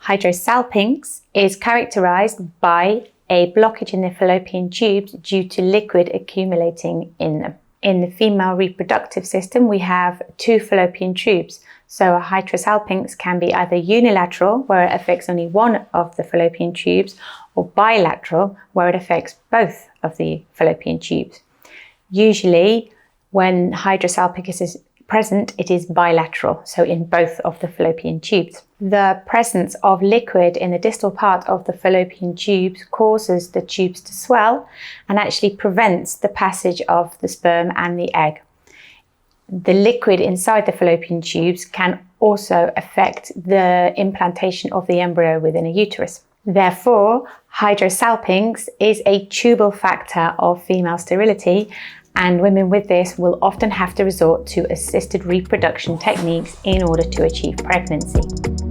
Hydrosalpinx is characterized by a blockage in the fallopian tubes due to liquid accumulating in them. In the female reproductive system, we have two fallopian tubes. So a hydrosalpinx can be either unilateral, where it affects only one of the fallopian tubes, or bilateral, where it affects both of the fallopian tubes. Usually, when hydrosalpinx is present, it is bilateral, so in both of the fallopian tubes. The presence of liquid in the distal part of the fallopian tubes causes the tubes to swell and actually prevents the passage of the sperm and the egg. The liquid inside the fallopian tubes can also affect the implantation of the embryo within a uterus. Therefore, hydrosalpinx is a tubal factor of female sterility, and women with this will often have to resort to assisted reproduction techniques in order to achieve pregnancy.